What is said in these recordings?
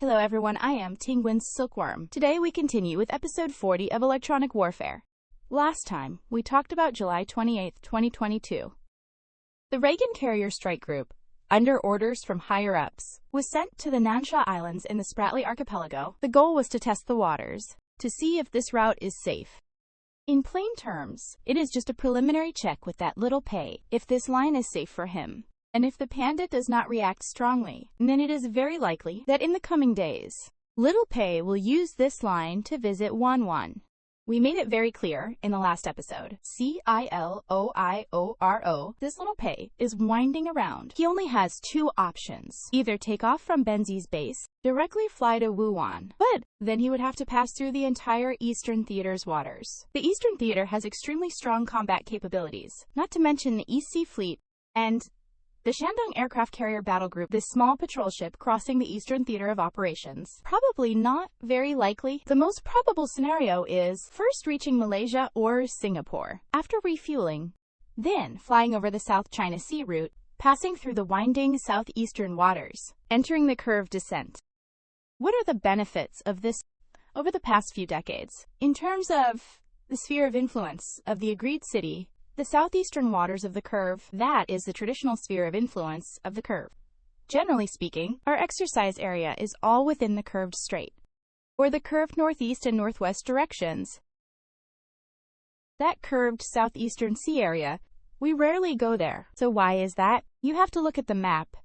Hello everyone, I am Tingwin's Silkworm. Today we continue with episode 40 of Electronic Warfare. Last time, we talked about July 28, 2022. The Reagan Carrier Strike Group, under orders from higher-ups, was sent to the Nansha Islands in the Spratly Archipelago. The goal was to test the waters, to see if this route is safe. In plain terms, it is just a preliminary check with that little pay, if this line is safe for him. And if the panda does not react strongly, then it is very likely that in the coming days, Little Pei will use this line to visit Wanwan. We made it very clear in the last episode. Ciloioro. This Little Pei is winding around. He only has two options. Either take off from Benzi's base, directly fly to Wuhan, but then he would have to pass through the entire Eastern Theater's waters. The Eastern Theater has extremely strong combat capabilities, not to mention the East Sea Fleet, and the Shandong Aircraft Carrier Battle Group, this small patrol ship crossing the Eastern Theater of Operations. Probably not very likely. The most probable scenario is first reaching Malaysia or Singapore, after refueling, then flying over the South China Sea route, passing through the winding southeastern waters, entering the curved descent. What are the benefits of this over the past few decades? In terms of the sphere of influence of the agreed city, the southeastern waters of the curve, that is the traditional sphere of influence of the curve. Generally speaking, our exercise area is all within the curved strait, or the curved northeast and northwest directions. That curved southeastern sea area, we rarely go there. So why is that? You have to look at the map.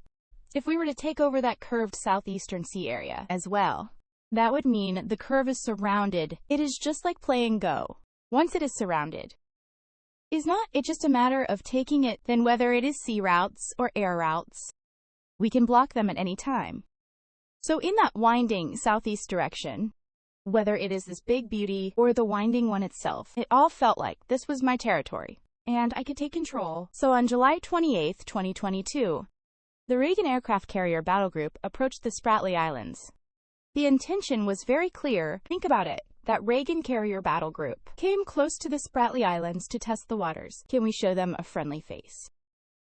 If we were to take over that curved southeastern sea area as well, that would mean the curve is surrounded. It is just like playing Go. Once it is surrounded, is not it just a matter of taking it, then whether it is sea routes or air routes, we can block them at any time. So in that winding southeast direction, whether it is this big beauty or the winding one itself, it all felt like this was my territory, and I could take control. So on July 28, 2022, the Reagan Aircraft Carrier Battle Group approached the Spratly Islands. The intention was very clear. Think about it. That Reagan Carrier Battle Group came close to the Spratly Islands to test the waters. Can we show them a friendly face?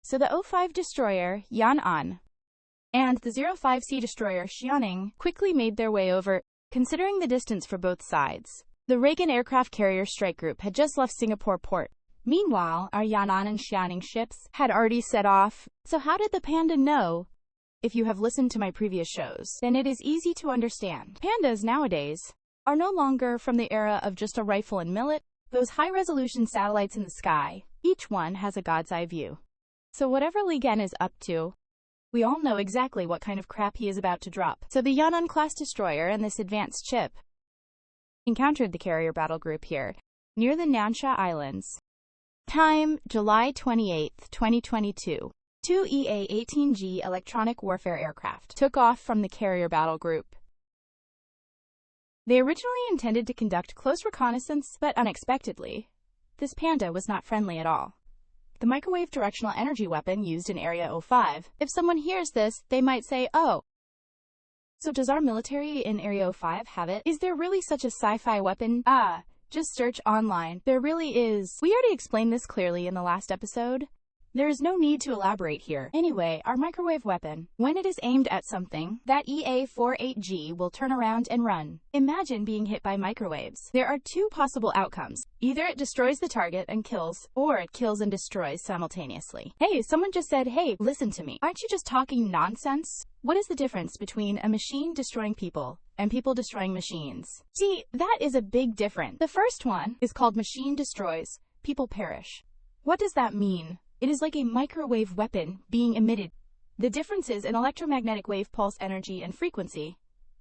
So the O5 destroyer Yan'an and the 05C destroyer Xianing quickly made their way over. Considering the distance for both sides, the Reagan Aircraft Carrier Strike Group had just left Singapore port. Meanwhile, our Yan'an and Xianing ships had already set off. So how did the panda know? If you have listened to my previous shows, then it is easy to understand. Pandas nowadays are no longer from the era of just a rifle and millet, those high-resolution satellites in the sky. Each one has a god's eye view. So whatever Li Gen is up to, we all know exactly what kind of crap he is about to drop. So the Yan'an-class destroyer and this advanced ship encountered the carrier battle group here, near the Nansha Islands. Time, July 28, 2022. Two EA-18G electronic warfare aircraft took off from the carrier battle group. They originally intended to conduct close reconnaissance, but unexpectedly, this panda was not friendly at all. The microwave directional energy weapon used in Area 05. If someone hears this, they might say, oh, so does our military in Area 05 have it? Is there really such a sci-fi weapon? Just search online. There really is. We already explained this clearly in the last episode. There is no need to elaborate here. Anyway, our microwave weapon, when it is aimed at something, that EA-48G will turn around and run. Imagine being hit by microwaves. There are two possible outcomes. Either it destroys the target and kills, or it kills and destroys simultaneously. Hey, someone just said, hey, listen to me. Aren't you just talking nonsense? What is the difference between a machine destroying people and people destroying machines? See, that is a big difference. The first one is called machine destroys, people perish. What does that mean? It is like a microwave weapon being emitted. The differences in electromagnetic wave pulse energy and frequency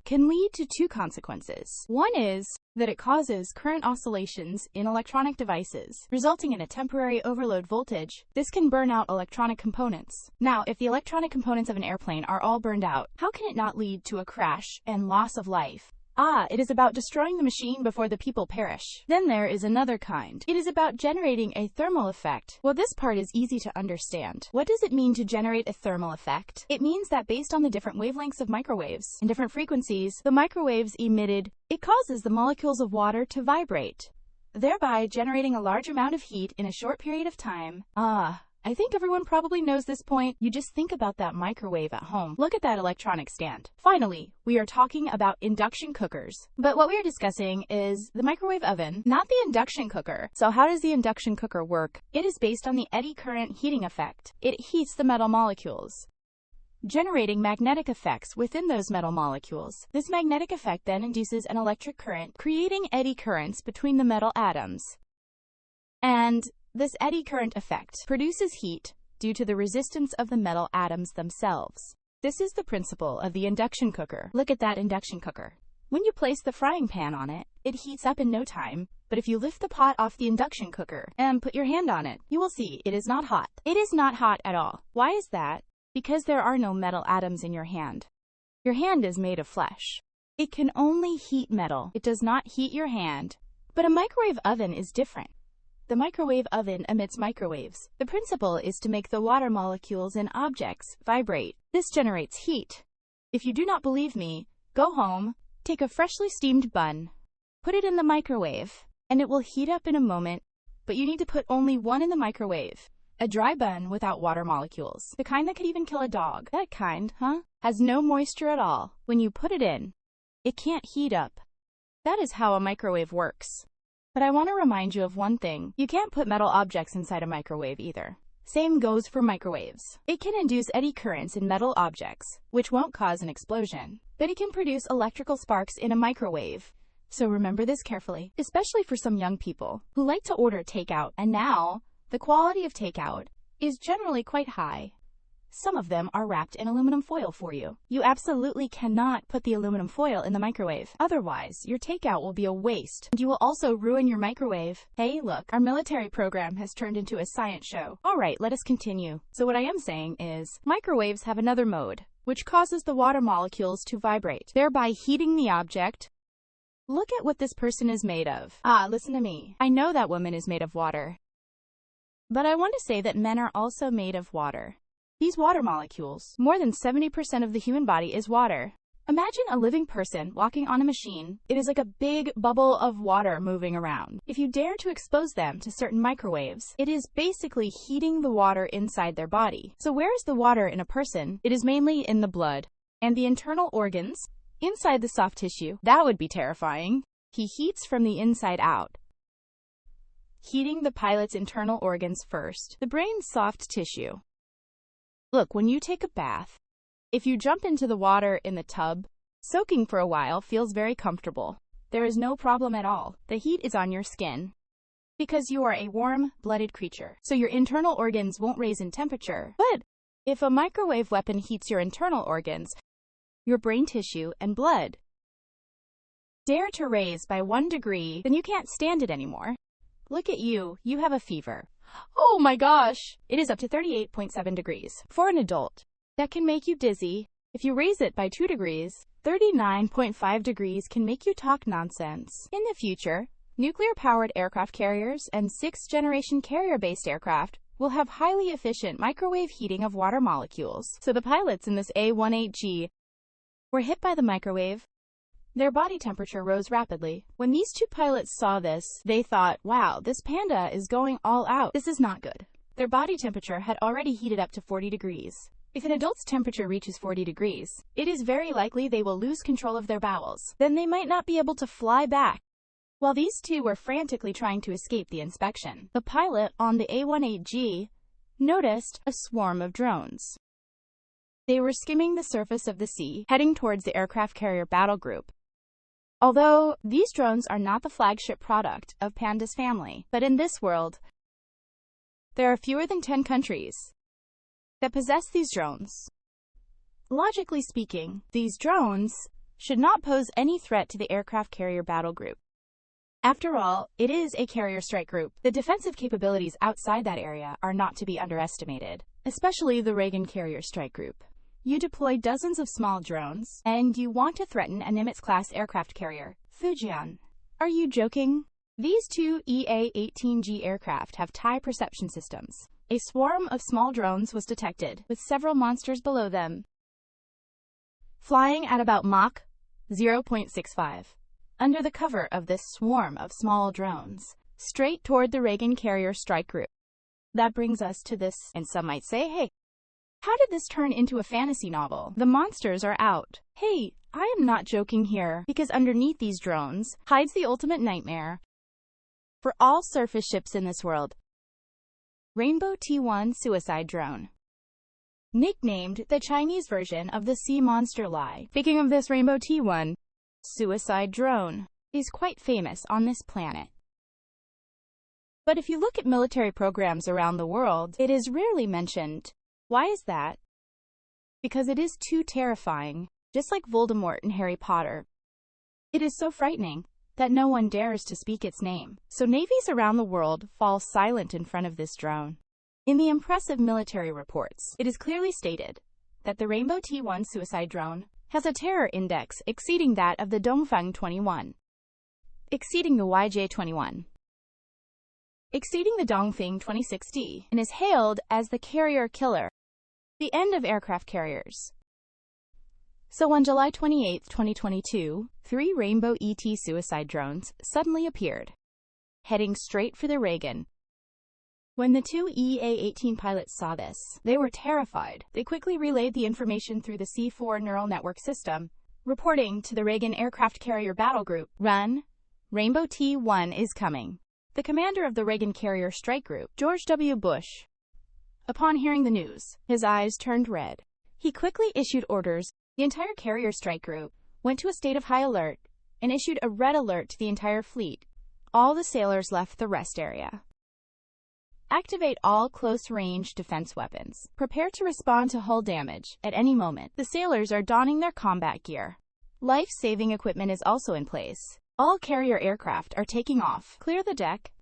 can lead to two consequences. One is that it causes current oscillations in electronic devices, resulting in a temporary overload voltage. This can burn out electronic components. Now, if the electronic components of an airplane are all burned out, how can it not lead to a crash and loss of life? It is about destroying the machine before the people perish. Then there is another kind. It is about generating a thermal effect. Well, this part is easy to understand. What does it mean to generate a thermal effect? It means that based on the different wavelengths of microwaves and different frequencies the microwaves emitted, it causes the molecules of water to vibrate, thereby generating a large amount of heat in a short period of time. I think everyone probably knows this point. You just think about that microwave at home. Look at that electronic stand. Finally, we are talking about induction cookers. But what we are discussing is the microwave oven, not the induction cooker. So how does the induction cooker work? It is based on the eddy current heating effect. It heats the metal molecules, generating magnetic effects within those metal molecules. This magnetic effect then induces an electric current, creating eddy currents between the metal atoms. And this eddy current effect produces heat due to the resistance of the metal atoms themselves. This is the principle of the induction cooker. Look at that induction cooker. When you place the frying pan on it, it heats up in no time, but if you lift the pot off the induction cooker and put your hand on it, you will see it is not hot. It is not hot at all. Why is that? Because there are no metal atoms in your hand. Your hand is made of flesh. It can only heat metal. It does not heat your hand. But a microwave oven is different. The microwave oven emits microwaves. The principle is to make the water molecules in objects vibrate. This generates heat. If you do not believe me, go home, take a freshly steamed bun, put it in the microwave, and it will heat up in a moment, but you need to put only one in the microwave. A dry bun without water molecules. The kind that could even kill a dog. That kind, huh? Has no moisture at all. When you put it in, it can't heat up. That is how a microwave works. But I want to remind you of one thing. You can't put metal objects inside a microwave either. Same goes for microwaves. It can induce eddy currents in metal objects, which won't cause an explosion, but it can produce electrical sparks in a microwave. So remember this carefully, especially for some young people who like to order takeout. And now, the quality of takeout is generally quite high. Some of them are wrapped in aluminum foil for you. You absolutely cannot put the aluminum foil in the microwave. Otherwise, your takeout will be a waste, and you will also ruin your microwave. Hey, look, our military program has turned into a science show. All right, let us continue. So what I am saying is, microwaves have another mode, which causes the water molecules to vibrate, thereby heating the object. Look at what this person is made of. Listen to me. I know that woman is made of water. But I want to say that men are also made of water. These water molecules, more than 70% of the human body is water. Imagine a living person walking on a machine. It is like a big bubble of water moving around. If you dare to expose them to certain microwaves, it is basically heating the water inside their body. So where is the water in a person? It is mainly in the blood and the internal organs, inside the soft tissue. That would be terrifying. He heats from the inside out, heating the pilot's internal organs first, the brain's soft tissue. Look, when you take a bath, if you jump into the water in the tub, soaking for a while feels very comfortable. There is no problem at all. The heat is on your skin because you are a warm-blooded creature, so your internal organs won't raise in temperature. But if a microwave weapon heats your internal organs, your brain tissue and blood dare to raise by 1 degree, then you can't stand it anymore. Look at you, you have a fever. Oh my gosh! It is up to 38.7 degrees for an adult. That can make you dizzy. If you raise it by 2 degrees, 39.5 degrees can make you talk nonsense. In the future, nuclear-powered aircraft carriers and 6th-generation carrier-based aircraft will have highly efficient microwave heating of water molecules. So the pilots in this A-18G were hit by the microwave. Their body temperature rose rapidly. When these two pilots saw this, they thought, wow, this panda is going all out. This is not good. Their body temperature had already heated up to 40 degrees. If an adult's temperature reaches 40 degrees, it is very likely they will lose control of their bowels. Then they might not be able to fly back. While these two were frantically trying to escape the inspection, the pilot on the A-18G noticed a swarm of drones. They were skimming the surface of the sea, heading towards the aircraft carrier battle group. Although these drones are not the flagship product of Panda's family, but in this world, there are fewer than 10 countries that possess these drones. Logically speaking, these drones should not pose any threat to the aircraft carrier battle group. After all, it is a carrier strike group. The defensive capabilities outside that area are not to be underestimated, especially the Reagan carrier strike group. You deploy dozens of small drones, and you want to threaten a Nimitz-class aircraft carrier, Fujian. Are you joking? These two EA-18G aircraft have tie perception systems. A swarm of small drones was detected, with several monsters below them, flying at about Mach 0.65. Under the cover of this swarm of small drones, straight toward the Reagan carrier strike group. That brings us to this, and some might say, hey, how did this turn into a fantasy novel? The monsters are out. Hey, I am not joking here, because underneath these drones hides the ultimate nightmare for all surface ships in this world. Rainbow T1 Suicide Drone. Nicknamed the Chinese version of the sea monster Lai. Speaking of this, Rainbow T1 Suicide Drone is quite famous on this planet. But if you look at military programs around the world, it is rarely mentioned. Why is that? Because it is too terrifying, just like Voldemort in Harry Potter. It is so frightening that no one dares to speak its name. So navies around the world fall silent in front of this drone. In the impressive military reports, it is clearly stated that the Rainbow T1 suicide drone has a terror index exceeding that of the Dongfeng 21, exceeding the YJ-21, exceeding the Dongfeng 26D, and is hailed as the carrier killer, the end of aircraft carriers. So on July 28, 2022, 3 Rainbow ET suicide drones suddenly appeared, heading straight for the Reagan. When the 2 EA-18 pilots saw this, they were terrified. They quickly relayed the information through the C4 neural network system, reporting to the Reagan Aircraft Carrier Battle Group, "Run! Rainbow T1 is coming." The commander of the Reagan Carrier Strike Group, George W. Bush, upon hearing the news, his eyes turned red. He quickly issued orders. The entire Carrier Strike Group went to a state of high alert and issued a red alert to the entire fleet. All the sailors left the rest area. Activate all close-range defense weapons. Prepare to respond to hull damage at any moment. The sailors are donning their combat gear. Life-saving equipment is also in place. All carrier aircraft are taking off. Clear the deck.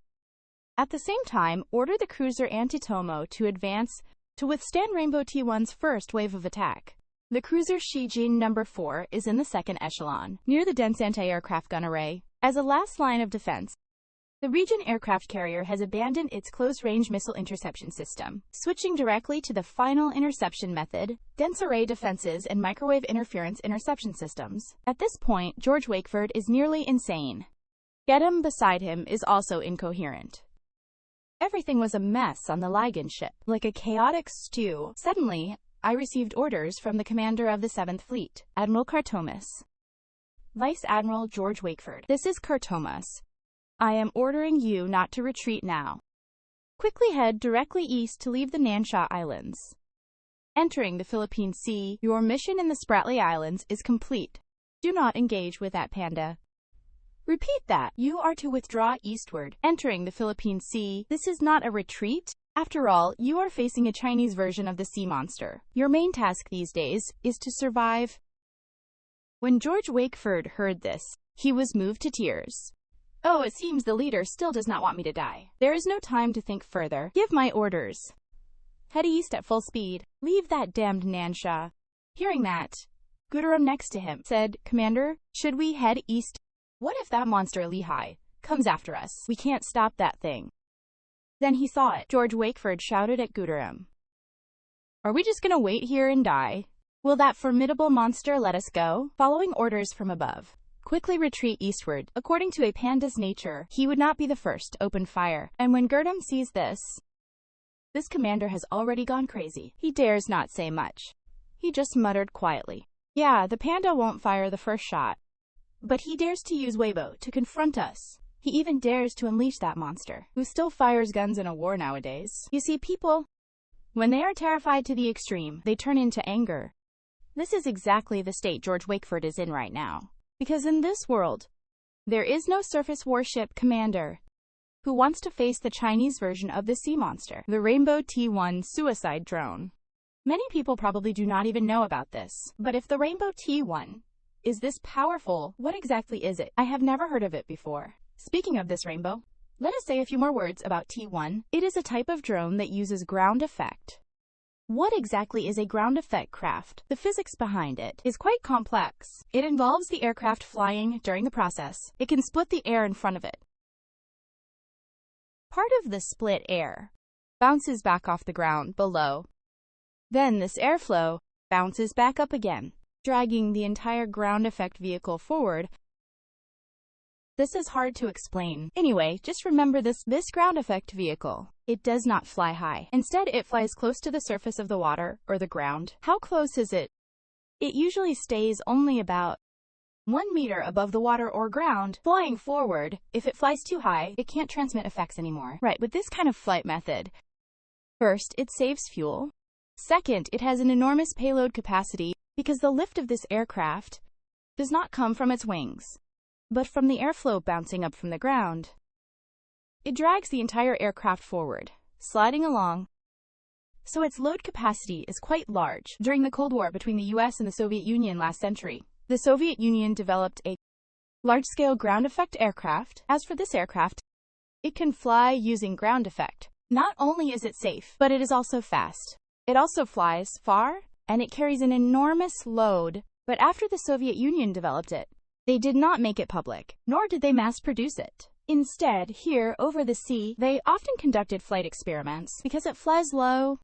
At the same time, order the cruiser Antitomo to advance to withstand Rainbow T1's first wave of attack. The cruiser Shijin No. 4 is in the second echelon, near the dense anti-aircraft gun array. As a last line of defense, the Reagan aircraft carrier has abandoned its close-range missile interception system, switching directly to the final interception method, dense array defenses and microwave interference interception systems. At this point, George Wakeford is nearly insane. Gedham beside him is also incoherent. Everything was a mess on the Ligon ship, like a chaotic stew. Suddenly, I received orders from the commander of the 7th Fleet, Admiral Kartomas. Vice Admiral George Wakeford. This is Kartomas. I am ordering you not to retreat now. Quickly head directly east to leave the Nansha Islands. Entering the Philippine Sea, your mission in the Spratly Islands is complete. Do not engage with that panda. Repeat that. You are to withdraw eastward. Entering the Philippine Sea, this is not a retreat. After all, you are facing a Chinese version of the sea monster. Your main task these days is to survive. When George Wakeford heard this, he was moved to tears. Oh, it seems the leader still does not want me to die. There is no time to think further. Give my orders. Head east at full speed. Leave that damned Nansha. Hearing that, Guterum next to him said, "Commander, should we head east? What if that monster Lehigh comes after us? We can't stop that thing." Then he saw it. George Wakeford shouted at Guterum, "Are we just gonna wait here and die? Will that formidable monster let us go?" Following orders from above, quickly retreat eastward. According to a panda's nature, he would not be the first to open fire. And when Guterum sees this commander has already gone crazy. He dares not say much. He just muttered quietly, "Yeah, the panda won't fire the first shot, but he dares to use Weibo to confront us. He even dares to unleash that monster, who still fires guns in a war nowadays." You see, people, when they are terrified to the extreme, they turn into anger. This is exactly the state George Wakeford is in right now. Because in this world, there is no surface warship commander who wants to face the Chinese version of the sea monster, the Rainbow T1 suicide drone. Many people probably do not even know about this. But if the Rainbow T1 is this powerful, what exactly is it? I have never heard of it before. Speaking of this rainbow, let us say a few more words about T1. It is a type of drone that uses ground effect. What exactly is a ground effect craft? The physics behind it is quite complex. It involves the aircraft flying during the process. It can split the air in front of it. Part of the split air bounces back off the ground below. Then this airflow bounces back up again, dragging the entire ground effect vehicle forward. This is hard to explain. Anyway, just remember this ground effect vehicle It does not fly high. Instead, it flies close to the surface of the water or the ground. How close is it? It usually stays only about 1 meter above the water or ground, flying forward. If it flies too high, it can't transmit effects anymore. Right, with this kind of flight method, first, it saves fuel. Second, it has an enormous payload capacity because the lift of this aircraft does not come from its wings, but from the airflow bouncing up from the ground. It drags the entire aircraft forward, sliding along, so its load capacity is quite large. During the Cold War between the US and the Soviet Union last century, the Soviet Union developed a large-scale ground effect aircraft. As for this aircraft, it can fly using ground effect. Not only is it safe, but it is also fast. It also flies far, and it carries an enormous load. But after the Soviet Union developed it, they did not make it public, nor did they mass produce it. Instead, here over the sea, they often conducted flight experiments because it flies low,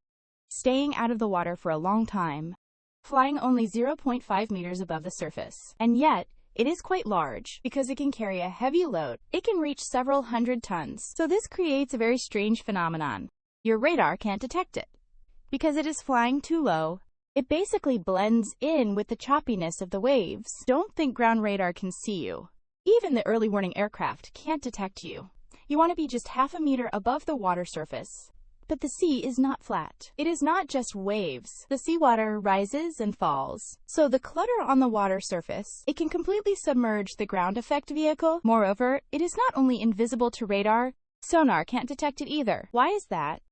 staying out of the water for a long time, flying only 0.5 meters above the surface. And yet, it is quite large because it can carry a heavy load. It can reach several hundred tons. So this creates a very strange phenomenon. Your radar can't detect it because it is flying too low. It basically blends in with the choppiness of the waves. Don't think ground radar can see you. Even the early warning aircraft can't detect you. You want to be just half a meter above the water surface. But the sea is not flat. It is not just waves. The seawater rises and falls. So the clutter on the water surface, it can completely submerge the ground effect vehicle. Moreover, it is not only invisible to radar, sonar can't detect it either. Why is that?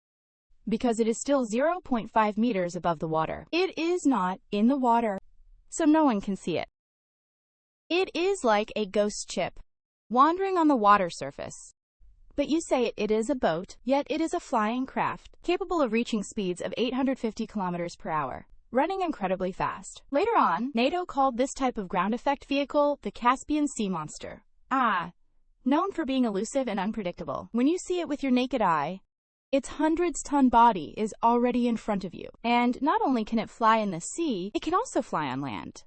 Because it is still 0.5 meters above the water. It is not in the water, so no one can see it. It is like a ghost ship wandering on the water surface. But you say it is a boat, yet it is a flying craft, capable of reaching speeds of 850 kilometers per hour, running incredibly fast. Later on, NATO called this type of ground effect vehicle the Caspian Sea Monster. Known for being elusive and unpredictable. When you see it with your naked eye, its hundreds-ton body is already in front of you. And not only can it fly in the sea, it can also fly on land.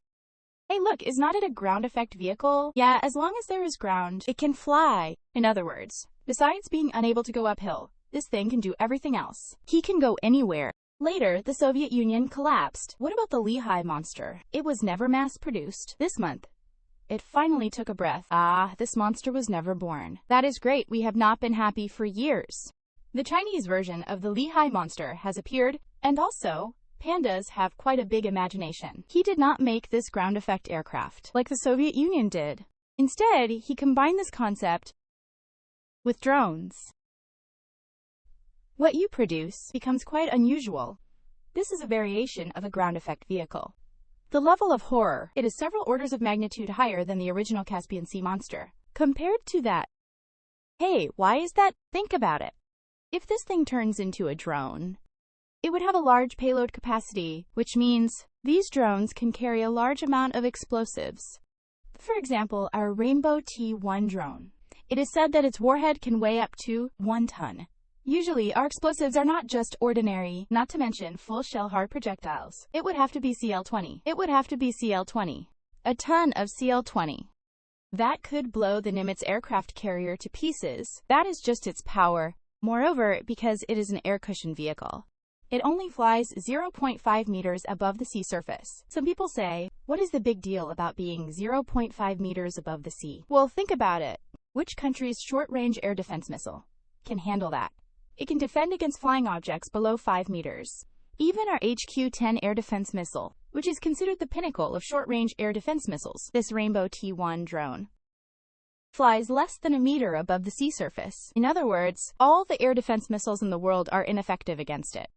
Hey look, is not it a ground effect vehicle? Yeah, as long as there is ground, it can fly. In other words, besides being unable to go uphill, this thing can do everything else. He can go anywhere. Later, the Soviet Union collapsed. What about the Lehigh monster? It was never mass-produced. This month, it finally took a breath. This monster was never born. That is great. We have not been happy for years. The Chinese version of the Lehigh monster has appeared, and also, pandas have quite a big imagination. He did not make this ground effect aircraft like the Soviet Union did. Instead, he combined this concept with drones. What you produce becomes quite unusual. This is a variation of a ground effect vehicle. The level of horror, it is several orders of magnitude higher than the original Caspian Sea Monster. Compared to that, hey, why is that? Think about it. If this thing turns into a drone, it would have a large payload capacity, which means these drones can carry a large amount of explosives. For example, our Rainbow T-1 drone. It is said that its warhead can weigh up to 1 ton. Usually, our explosives are not just ordinary, not to mention full-shell hard projectiles. It would have to be CL-20. It would have to be CL-20. A ton of CL-20. That could blow the Nimitz aircraft carrier to pieces. That is just its power. Moreover, because it is an air cushion vehicle, it only flies 0.5 meters above the sea surface. Some people say, what is the big deal about being 0.5 meters above the sea? Well, think about it. Which country's short-range air defense missile can handle that? It can defend against flying objects below 5 meters. Even our HQ-10 air defense missile, which is considered the pinnacle of short-range air defense missiles, this Rainbow T-1 drone, flies less than a meter above the sea surface. In other words, all the air defense missiles in the world are ineffective against it.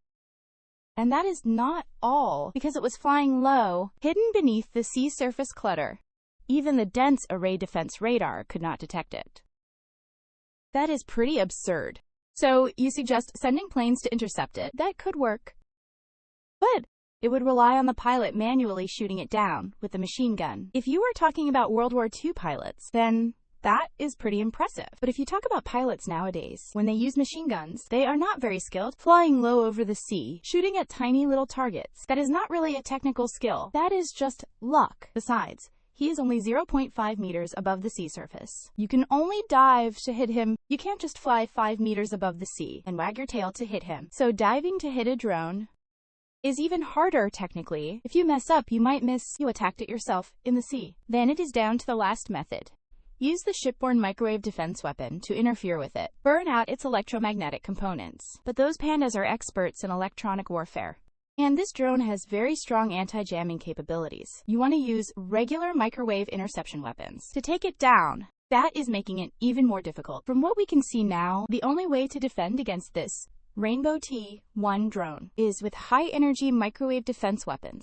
And that is not all, because it was flying low, hidden beneath the sea surface clutter. Even the dense array defense radar could not detect it. That is pretty absurd. So, you suggest sending planes to intercept it? That could work. But it would rely on the pilot manually shooting it down with a machine gun. If you are talking about World War II pilots, then that is pretty impressive. But if you talk about pilots nowadays, when they use machine guns, they are not very skilled. Flying low over the sea, shooting at tiny little targets, that is not really a technical skill. That is just luck. Besides, He is only 0.5 meters above the sea surface. You can only dive to hit him. You can't just fly 5 meters above the sea and wag your tail to hit him. So diving to hit a drone is even harder technically. If you mess up, you might miss. You attacked it yourself in the sea. Then it is down to the last method. Use the shipborne microwave defense weapon to interfere with it. Burn out its electromagnetic components. But those pandas are experts in electronic warfare. And this drone has very strong anti-jamming capabilities. You want to use regular microwave interception weapons to take it down. That is making it even more difficult. From what we can see now, the only way to defend against this Rainbow T1 drone is with high-energy microwave defense weapons.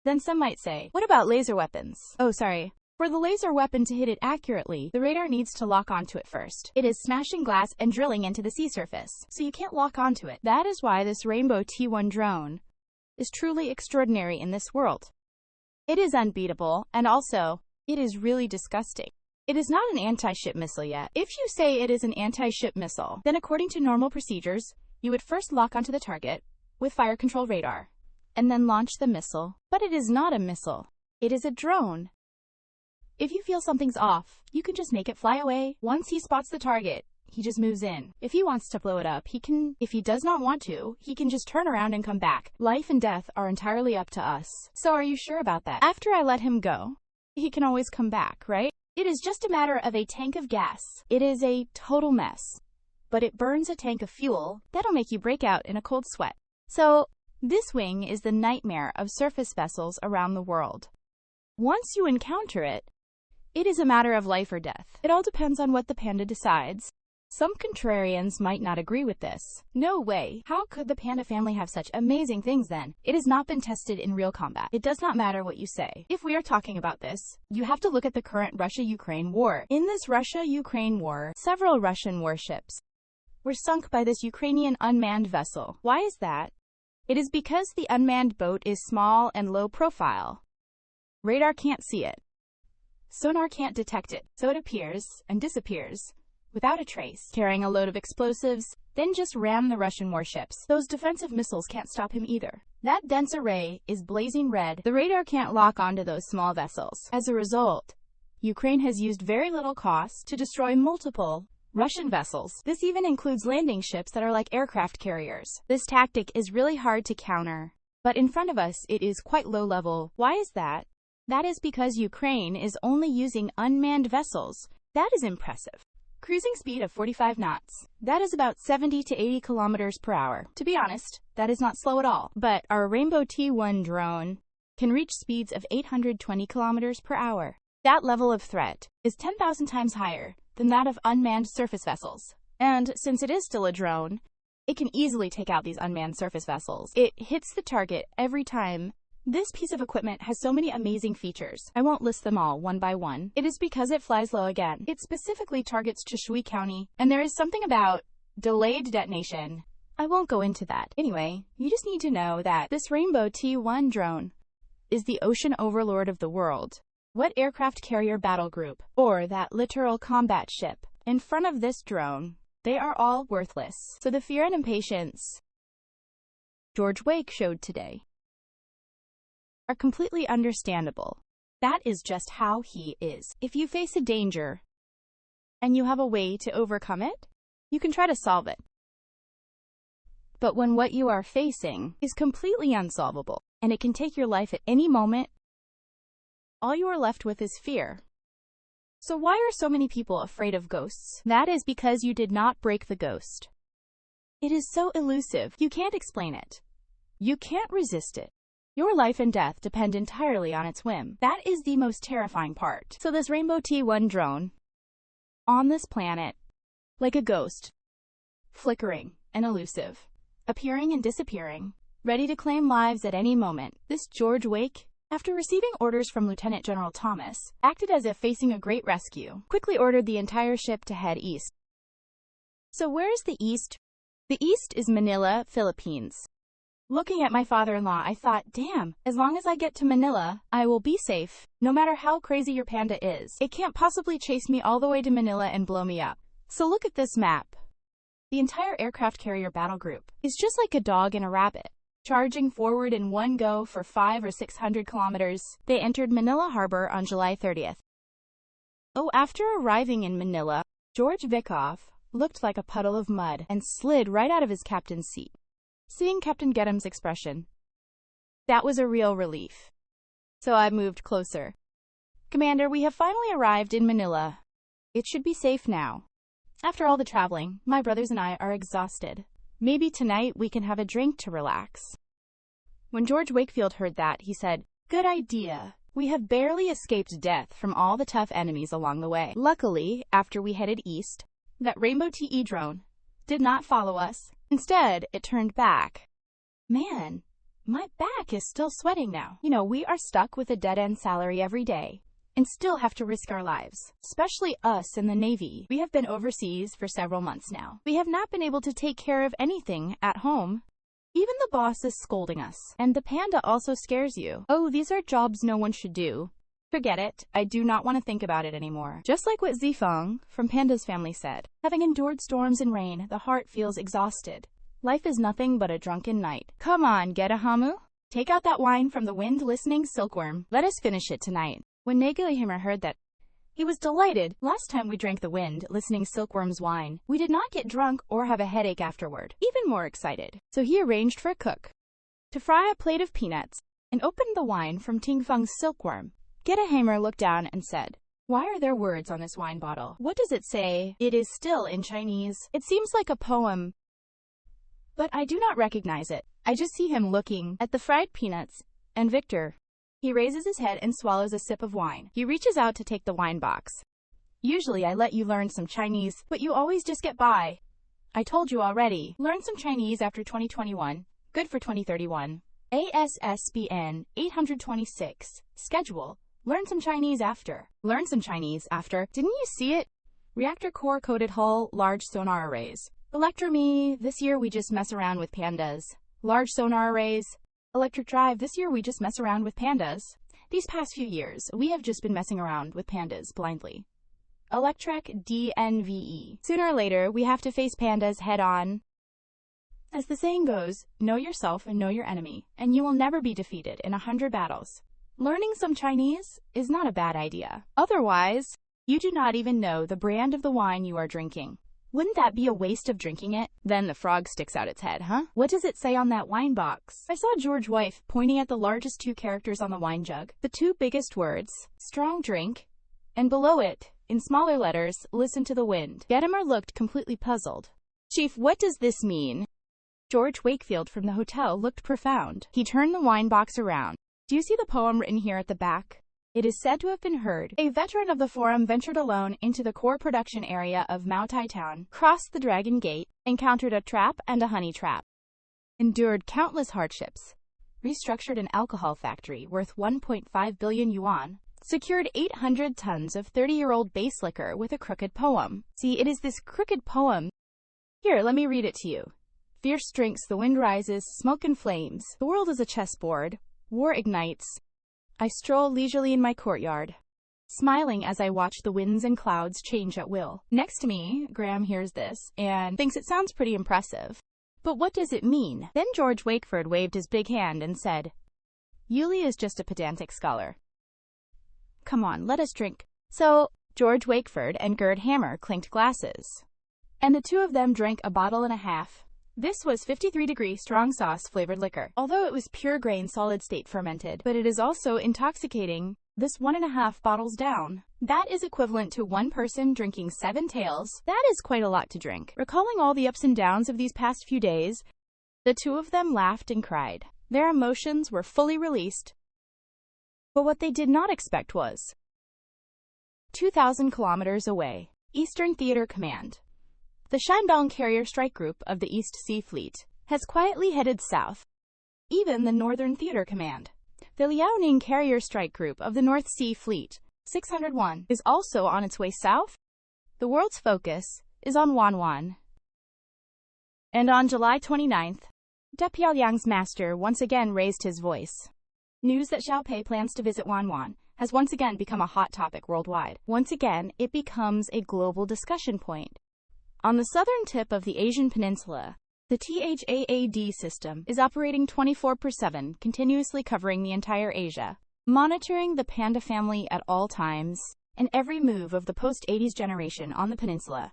Then some might say, what about laser weapons? Oh, sorry. For the laser weapon to hit it accurately, the radar needs to lock onto it first. It is smashing glass and drilling into the sea surface, so you can't lock onto it. That is why this Rainbow T1 drone is truly extraordinary in this world. It is unbeatable, and also, it is really disgusting. It is not an anti-ship missile yet. If you say it is an anti-ship missile, then according to normal procedures, you would first lock onto the target with fire control radar, and then launch the missile. But it is not a missile. It is a drone. If you feel something's off, you can just make it fly away. Once he spots the target, he just moves in. If he wants to blow it up, he can. If he does not want to, he can just turn around and come back. Life and death are entirely up to us. So are you sure about that? After I let him go, he can always come back, right? It is just a matter of a tank of gas. It is a total mess. But it burns a tank of fuel that'll make you break out in a cold sweat. So, this wing is the nightmare of surface vessels around the world. Once you encounter it, it is a matter of life or death. It all depends on what the panda decides. Some contrarians might not agree with this. No way. How could the panda family have such amazing things then? It has not been tested in real combat. It does not matter what you say. If we are talking about this, you have to look at the current Russia-Ukraine war. In this Russia-Ukraine war, several Russian warships were sunk by this Ukrainian unmanned vessel. Why is that? It is because the unmanned boat is small and low profile. Radar can't see it. Sonar can't detect it, so it appears and disappears without a trace, carrying a load of explosives, then just ram the Russian warships. Those defensive missiles can't stop him either. That dense array is blazing red. The radar can't lock onto those small vessels. As a result, Ukraine has used very little cost to destroy multiple Russian vessels. This even includes landing ships that are like aircraft carriers. This tactic is really hard to counter, but in front of us it is quite low level. Why is that? That is because Ukraine is only using unmanned vessels. That is impressive. Cruising speed of 45 knots. That is about 70 to 80 kilometers per hour. To be honest, that is not slow at all. But our Rainbow T1 drone can reach speeds of 820 kilometers per hour. That level of threat is 10,000 times higher than that of unmanned surface vessels. And since it is still a drone, it can easily take out these unmanned surface vessels. It hits the target every time. This piece of equipment has so many amazing features. I won't list them all one by one. It is because it flies low again. It specifically targets Chishui County, and there is something about delayed detonation. I won't go into that. Anyway, you just need to know that this Rainbow T1 drone is the ocean overlord of the world. What aircraft carrier battle group, or that littoral combat ship, in front of this drone, they are all worthless. So the fear and impatience George Wake showed today are completely understandable. That is just how he is. If you face a danger, and you have a way to overcome it, you can try to solve it. But when what you are facing is completely unsolvable, and it can take your life at any moment, all you are left with is fear. So why are so many people afraid of ghosts? That is because you did not break the ghost. It is so elusive, you can't explain it. You can't resist it. Your life and death depend entirely on its whim. That is the most terrifying part. So this Rainbow T1 drone, on this planet, like a ghost, flickering and elusive, appearing and disappearing, ready to claim lives at any moment. This George Wake, after receiving orders from Lieutenant General Thomas, acted as if facing a great rescue, quickly ordered the entire ship to head east. So where is the east? The east is Manila, Philippines. Looking at my father-in-law, I thought, damn, as long as I get to Manila, I will be safe. No matter how crazy your panda is, it can't possibly chase me all the way to Manila and blow me up. So look at this map. The entire aircraft carrier battle group is just like a dog and a rabbit. charging forward in one go for 500 or 600 kilometers. They entered Manila Harbor on July 30th. Oh, after arriving in Manila, George Vickoff looked like a puddle of mud and slid right out of his captain's seat. Seeing Captain Getham's expression, that was a real relief. So I moved closer. Commander, we have finally arrived in Manila. It should be safe now. After all the traveling, my brothers and I are exhausted. Maybe tonight we can have a drink to relax. When George Wakefield heard that, he said, "Good idea. We have barely escaped death from all the tough enemies along the way. Luckily, after we headed east, that Rainbow TE drone did not follow us. Instead, it turned back. Man, my back is still sweating now. You know, we are stuck with a dead-end salary every day and still have to risk our lives, especially us in the Navy. We have been overseas for several months now. We have not been able to take care of anything at home. Even the boss is scolding us, and the panda also scares you. Oh, these are jobs no one should do. Forget it. I do not want to think about it anymore." Just like what Zifeng from Panda's family said, having endured storms and rain, the heart feels exhausted. Life is nothing but a drunken night. Come on, Getahamu. Take out that wine from the wind-listening silkworm. Let us finish it tonight. When Nagahima heard that, he was delighted. Last time we drank the wind-listening silkworm's wine, we did not get drunk or have a headache afterward. Even more excited. So he arranged for a cook to fry a plate of peanuts and opened the wine from Tingfeng's silkworm. Getahamer looked down and said, "Why are there words on this wine bottle? What does it say?" "It is still in Chinese. It seems like a poem, but I do not recognize it. I just see him looking at the fried peanuts, and Victor." He raises his head and swallows a sip of wine. He reaches out to take the wine box. "Usually I let you learn some Chinese, but you always just get by. I told you already. Learn some Chinese after 2021. Good for 2031. ASSBN 826. Schedule. Learn some Chinese after. Learn some Chinese after. Didn't you see it? Reactor core coated hull, large sonar arrays. Electrome, this year we just mess around with pandas. Large sonar arrays. Electric drive, this year we just mess around with pandas. These past few years, we have just been messing around with pandas blindly. Electric DNVE. Sooner or later, we have to face pandas head on. As the saying goes, know yourself and know your enemy, and you will never be defeated in 100 battles. Learning some Chinese is not a bad idea. Otherwise, you do not even know the brand of the wine you are drinking. Wouldn't that be a waste of drinking it? Then the frog sticks out its head, huh? What does it say on that wine box? I saw George Wife pointing at the largest two characters on the wine jug. The two biggest words, strong drink, and below it, in smaller letters, listen to the wind. Gadamer looked completely puzzled. "Chief, what does this mean?" George Wakefield from the hotel looked profound. He turned the wine box around. "Do you see the poem written here at the back? It is said to have been heard. A veteran of the Forum ventured alone into the core production area of Maotai Town, crossed the Dragon Gate, encountered a trap and a honey trap, endured countless hardships, restructured an alcohol factory worth 1.5 billion yuan, secured 800 tons of 30-year-old base liquor with a crooked poem." See, it is this crooked poem. Here, let me read it to you. "Fierce drinks, the wind rises, smoke and flames. The world is a chessboard. War ignites. I stroll leisurely in my courtyard, smiling as I watch the winds and clouds change at will." Next to me, Graham hears this and thinks it sounds pretty impressive. But what does it mean? Then George Wakeford waved his big hand and said, "Yuli is just a pedantic scholar. Come on, let us drink." So, George Wakeford and Gerd Hammer clinked glasses, and the two of them drank a bottle and a half. This was 53-degree strong sauce flavored liquor. Although it was pure grain solid-state fermented, but it is also intoxicating. This 1.5 bottles down. That is equivalent to one person drinking 7 tails. That is quite a lot to drink. Recalling all the ups and downs of these past few days, the two of them laughed and cried. Their emotions were fully released. But what they did not expect was 2,000 kilometers away, Eastern Theater Command. The Shandong Carrier Strike Group of the East Sea Fleet has quietly headed south. Even the Northern Theater Command, the Liaoning Carrier Strike Group of the North Sea Fleet, 601, is also on its way south. The world's focus is on Wanwan. And on July 29th, De Pyongyang's master once again raised his voice. News that Xiaopei plans to visit Wanwan has once again become a hot topic worldwide. Once again, it becomes a global discussion point. On the southern tip of the Asian peninsula, The THAAD system is operating 24/7, continuously covering the entire Asia, monitoring the Panda family at all times, and every move of the post-80s generation on the peninsula.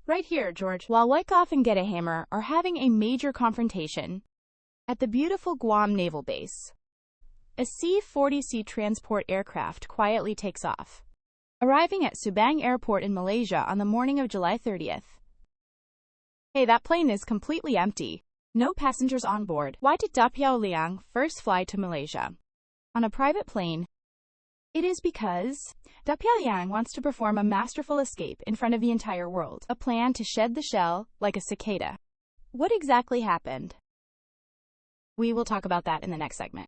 Right here, George, while Wyckoff and Get a Hammer are having a major confrontation at the beautiful Guam Naval Base. A C-40C transport aircraft quietly takes off, arriving at Subang Airport in Malaysia on the morning of July 30th. Hey, that plane is completely empty. No passengers on board. Why did Da Piao Liang first fly to Malaysia on a private plane? It is because Da Piao Liang wants to perform a masterful escape in front of the entire world, a plan to shed the shell like a cicada. What exactly happened? We will talk about that in the next segment.